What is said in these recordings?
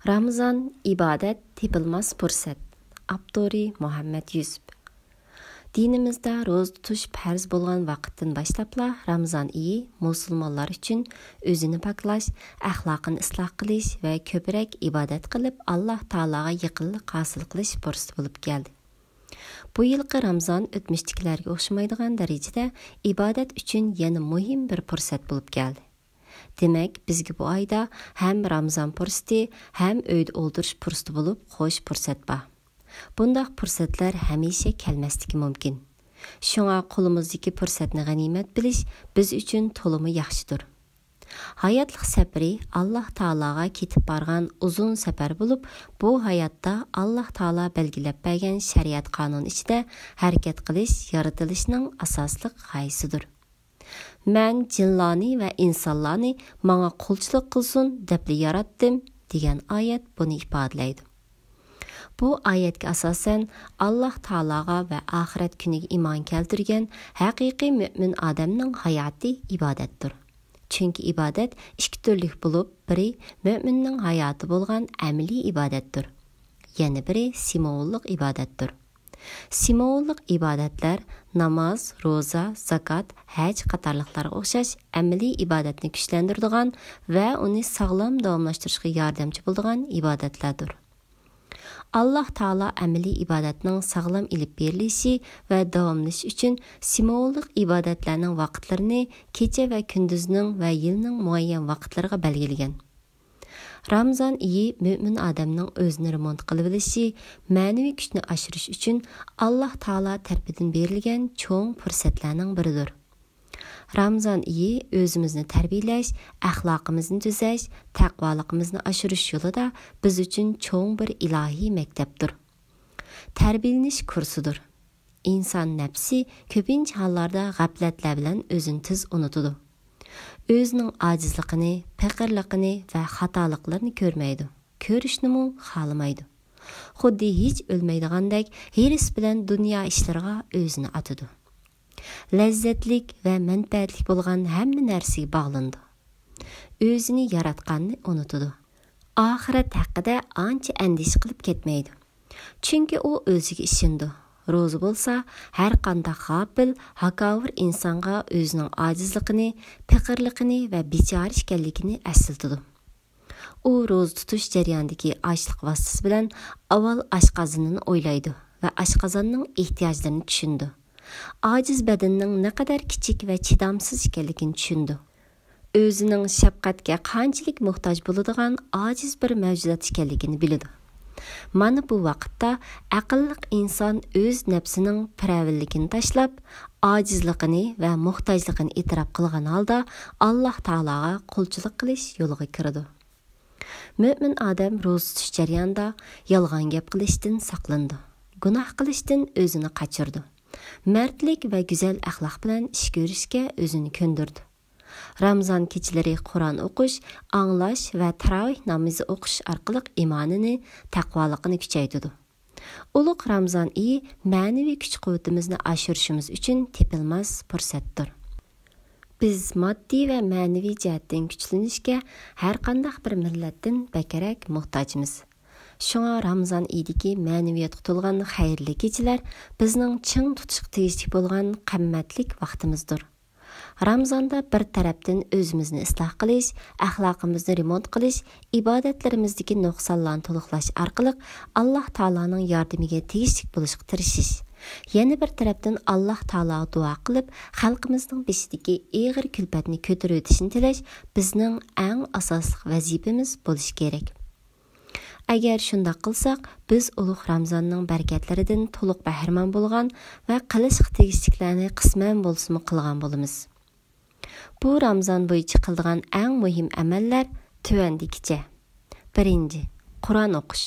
Ramazan ibadet tepilmez fursat. Abdori Muhammed Yusuf. Dinimizde roz tutuş farz bolgan vaqtdan başlapla Ramazan iyi musulmonlar üçün özünü paklaş, ahlakını ıslah qilish ve köpürek ibadet qilib Allah Taalaga yaqinlik hosil qilish fursati bo'lib keldi. Bu yılqı Ramazan ötmüştiklerge o'xshamaydigan darajada ibadet üçün yana muhim bir fursat bo'lib keldi. Demek bizge bu ayda hem Ramazan fursati hem öйді o'ldirish fursati bo'lib xo'sh fursat bor. Bundaq fursatlar hamisha kelmasligi mumkin. Şuna qo'limizdagi fursatni g'animat bilish biz uchun to'limi yaxshidir. Hayatlık seferi Allah Taalaga ketib bargan uzun sefer bo'lib, bu hayatda Allah Taala belgilab bergan shariat qonun ichida harakat qilish yaratilishning asosliq g'oyasidir. Men jinlarni va insonlarni menga qulchilik qilsin deb yaratdim degan oyat buni ifodalaydi. Bu oyatga asosan Allah Taalaga va oxirat kuniga iymon keltirgan haqiqiy mo'min odamning hayoti ibodatdir. Chunki ibodat ikki turlik bo'lib, biri mo'minning hayoti bo'lgan amaliy ibodatdir. Yana biri simvollik ibodatdir. Simvollik ibodatlar namoz, roza, zakat, haj qatorliqlarga o'xshash amaliy ibodatni kuchlantiradigan va uni sog'lom davomlashtirishga yordamchi bo'ladigan ibodatlardir. Allah Taala amaliy ibodatning sog'lom ilib berilishi va davomlashi uchun simvollik ibodatlarning vaqtlarini kecha va kunduzning va yilning muayyan vaqtlariga belgilagan. Ramazan iyi mo'min odamning o'zini remont qilib bilishi, ma'naviy kuchni oshirish uchun Allah Taala tarafidan berilgan cho'ng fursatlarning biridir. Ramazan iyi özümüzni tarbiyalash, axloqimizni tuzash, taqvoligimizni oshirish yo'lida biz uchun cho'ng bir ilohiy maktabdir. Tarbiyalanish kursidir. İnson nafsi ko'pincha hollarda g'aflatlar bilan o'zini tez unutadi. O'zining ojizligini, faqirligini va xatoliqlarini ko'rmaydi. Ko'rishnimi xohlamaydi. Xuddi hech o'lmaydigandek hiris bilan dunyo ishlariga o'zini atadi. Lezzetlik ve menfaatlik bo'lgan hamma narsaga bog'landi. O'zini yaratganni unutadi. Oxirat haqida ancha andish qilib ketmaydi. Chunki u o'ziga ishindi. Ro'za bo'lsa, har qanday g'afil, hakovir insonga o'zining ojizligini, faqirligini va bechora ekanligini eslatadi. U ro'za tutish jarayonidagi ochlik vositasi bilan avval oshqozonini o'ylaydi va oshqozonning ehtiyojlarini tushundi. Aciz bedeninin ne kadar kichik ve chidamsiz ekanligini tushundi. O'zining shafqatga qanchalik muhtoj bo'ladigan aciz bir mavjudot ekanligini biladi. Mana bu vaqtda aqlli inson o'z nafsining piravilligini tashlab, ajizligini va muhtojligini e'tirof qilgan holda Allah Taolaga qulchilik qilish yo'liga kiradi. Mo'min odam ro'za tutish jarayonida yolg'on gap qilishdan saqlandi. Gunoh qilishdan o'zini qochirdi. Mərtlik və güzel əxlaq bilan iş görüşkə özünü köndürdü. Ramazan keçiləri Quran oxuş, anlaş və taravih namazı oxuş arqılıq imanını, taqvalıqını küçəydidu. Uluq Ramazan iyi mənəvi güc-qüvvətimizni aşırışımız üçün tepilməz fürsətdir. Biz maddi və mənəvi cəhətdən güclənişkə hər qandaq bir millətdən bəkərək muhtacımız. Şuna Ramazan idiki mənəviyyatqa to'lgan xayrli kechalar bizning ching tutishga tegishli bo'lgan qimmatlik vaqtimizdir. Ramazanda bir tarafdan o'zimizni isloh qilish, axloqimizni remont qilish, ibodatlarimizdagi nuqsonlarni to'liqlash orqali Alloh taolaning yordamiga tegishli bo'lishga tirishish. Yana bir tarafdan Alloh taologa duo qilib, xalqimizning beshidagi og'ir kulfatni ko'tarib o'tishini tilash bizning eng asosli vazifamiz bo'lishi kerak. Agar shunday qilsak, biz ulug' Ramazonning barakatlaridan to'liq bahramon bo'lgan va qilishga tegishliklarni qisman bo'lsa-mu qilgan bo'lamiz. Bu Ramazon bo'yicha qiladigan eng muhim amallar tuvandikicha. 1. Qur'on o'qish.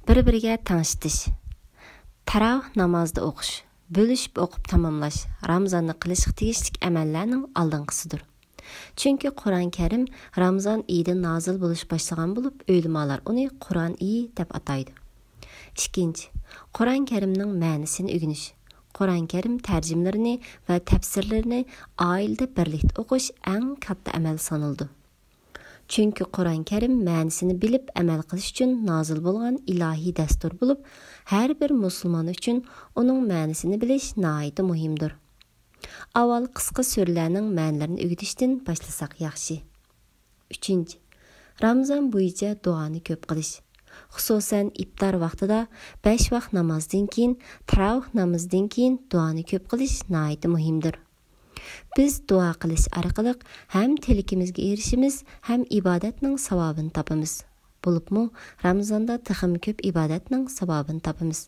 Bir-biriga tanishtish. Taravih namozida o'qish. Bo'lishib o'qib tamomlash Ramazonni qilishga tegishlik amallarning oldinqisidir. Çünkü Kur'an-ı Kerim Ramazan iyide nazil buluş başlagan bulup öylümalar onu Kur'an iyi dep ataydı. 2. Kur'an-ı Kerim'nin ma'nisini ögüniş. Kur'an-ı Kerim tercümlerini ve tefsirlerini ailede birlikte okuş en katta amel sanıldı. Çünkü Qur'on-Karim ma'nisini bilib amal qilish uchun nozil bo'lgan ilohiy dastur bo'lib, har bir musulmon uchun uning ma'nisini bilish nihoyat muhimdir. Avval qisqa so'rlarning ma'nilarini o'rgatishdan boshlasak yaxshi. 3. Ramazon bo'yicha duoni ko'p qilish. Xususan iftar vaqtida 5 vaqt namozdan keyin, taravih namozidan keyin duoni ko'p qilish nihoyat muhimdir. Biz duo qilish orqali ham tilakimizga erishimiz, ham ibodatning savobini topamiz. Bo'libmi, Ramazonda texim ko'p ibodatning savobini topamiz.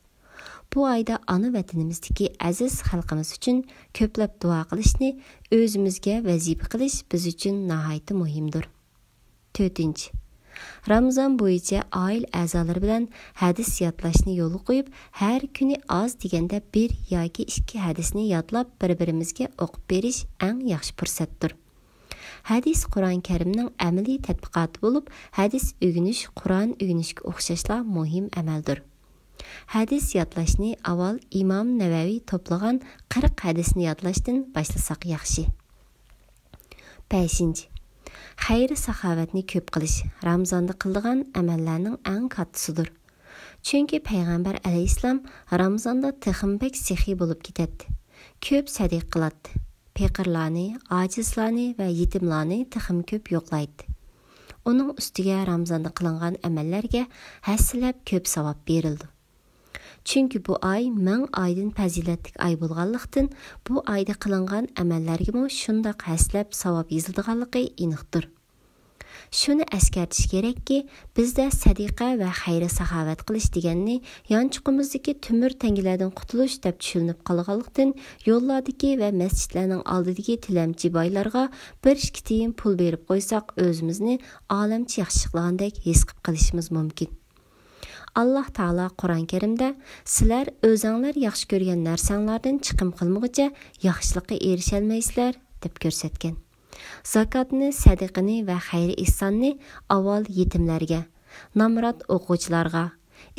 Bu oyda ana vatanimizdagi aziz xalqimiz uchun ko'plab duo qilishni o'zimizga vazifa qilish biz uchun nihoyat muhimdir. 4. Ramazon bo'yicha oila a'zolari bilan hadis yodlashni yo'lga qo'yib, har kuni oz deganda 1 yoki 2 hadisni yodlab bir-birimizga o'qib berish eng yaxshi fursatdir. Hadis Qur'on-Karimning amaliy tatbiqoti bo'lib, hadis o'rganish Qur'on o'rganishga o'xshashla muhim amaldir. Hadis yodlashni avval Imom Navaviy to'plagan 40 hadisni yodlashdan boshlasak yaxshi. 5. Xayr-saxovatni ko'p qilish Ramazonda qiladigan amallarning eng kattasidir. Chunki payg'ambar alayhissalom Ramazonda texmbek sexiy bo'lib ketadi. Ko'p sadiq qiladi. Faqirlarni, ojizlarni va yetimlarni texim ko'p yo'qlaydi. Uning ustiga Ramazonda qilingan amallarga hassilab ko'p savob berildi. Chunki bu oy 1000 oydan fazilatli oy bo'lganlikdan, bu oyda qilingan amallarga shundoq haslab savob yozilganligi aniqdir. Shuni eskartish kerakki, bizda sadiqa va xayr-saxovat qilish deganni yanchiqimizdagi tumur tangilardan qutulish deb tushunib qolganlikdan, yo'llardagi va masjidlarning oldidagi tilamchi boylarga 1-2 tiyin pul berib qo'ysak, o'zimizni olamchi yaxshi qilgandek his qilib qilishimiz mumkin. Allah Taala Qur'on-Karimda sizlar o'zinglar yaxshi ko'rgan narsanglardan chiqim qilmoqcha yaxshilikqa erisholmaysizlar deb ko'rsatgan. Zakatni, sadiqani va xayr ihsonni avval yetimlarga, namrat o'quvchilarga,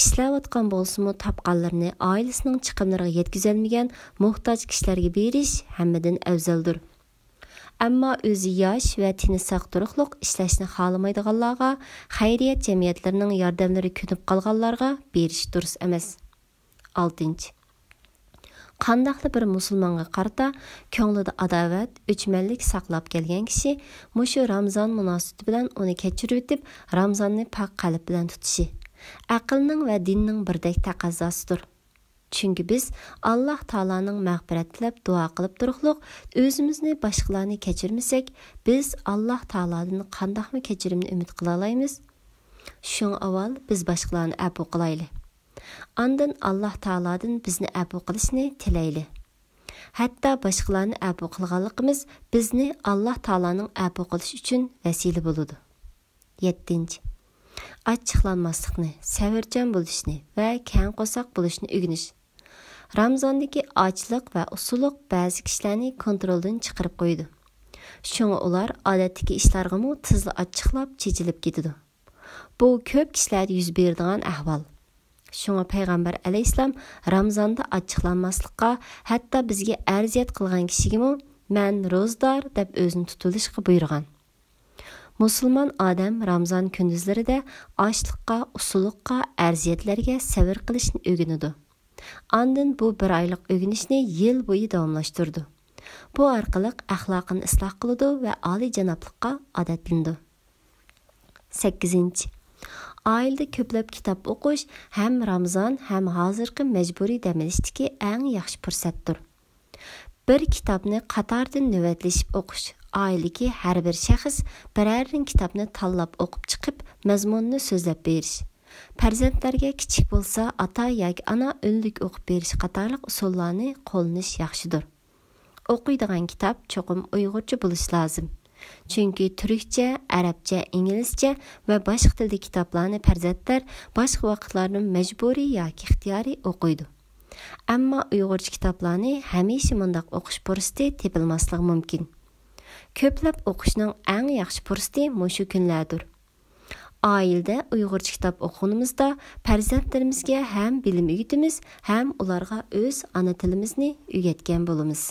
ishlayotgan bo'lsa-mu topqanlarni oilasining chiqimlariga yetkazolmagan muhtoj kishilarga berish hammadan afzaldir. Ammo o'zi yosh va tini sog' turuqliq ishlashni xohlamaydiganlarga, xayriyat jamiyatlarining yordamlari ko'nib qolganlarga berish durust emas. 6. Qandaqlı bir musulmonga qarata ko'nglida adovat, o'chmanlik saqlab kelgan kishi mushu Ramazon munosabati bilan uni kechirib o'tib, Ramazonni pok qalb bilan tutishi aqlning va dinning birdek taqozzosidir. Chunki biz Alloh taolaning mag'firat tilab duo qilib turuqliq, o'zimizni boshqalarni kechirmasak, biz Alloh taoladan qandaqmi kechirimni umid qila olamiz? Shun avval biz boshqalarni afu qilaylik. Ondan Alloh taoladan bizni afu qilishni tilayli. Hatto boshqalarni afu qilganligimiz bizni Alloh taolaning afu qilish uchun vasila bo'ladi. 7. Achchiqlanmaslikni, savirchan bo'lishni va kang qo'soq bo'lishni o'rganish. Ramazondagi ochliq va usuliq ba'zi kishilarni kontroldan chiqarib qo'ydi. Shunga ular odatdagi ishlarga tezla achchiqlab, chechilib ketadi. Bu ko'p kishilarda yuz beradigan ahvol. Shunga payg'ambar alayhissalom Ramazonda achchiqlanmaslikqa, hatto bizga arziyat qilgan kishiga "Men ro'zdor" deb o'zini tutilishga buyurgan. Musulmon odam Ramazon kunduzlarida ochliqqa, usuliqqa, arziyatlarga sabr qilishni o'rganadi. Ondan bu 1 oylik o'rganishni yil bo'yi davomlashtirdi. Bu orqali axloqini isloh qiladi va oliy janoblikqa odatlandi. 8. Oilada ko'plab kitob o'qish ham Ramazon ham hozirgi majburiy dam olishdagi eng yaxshi fursatdir. Bir kitobni qatordan navbatlashib o'qish, oiladagi har bir shaxs birorta kitobni tanlab o'qib chiqib, mazmunini so'zlab berish. Farzandlarga kichik bo'lsa, ota yoki ona o'nlik o'qib berish qatorliq usullarni qo'llanish yaxshidir. O'qiydigan kitob cho'qim Uyg'urcha bo'lishi lozim. Chunki turkcha, arabcha, inglizcha va boshqa tilda kitoblarni farzandlar boshqa vaqtlarda majburiy yoki ixtiyoriy o'qiydi. Ammo Uyg'urcha kitoblarni hamisha mundaq o'qish fursati topilmasligi mumkin. Ko'plab o'qishning eng yaxshi fursati mushu kunlardir. Oilada Uyg'urcha kitob o'qiganimizda farzandlarimizga ham bilim o'rgatamiz, ham ularga o'z ona tilimizni o'rgatgan bo'lamiz.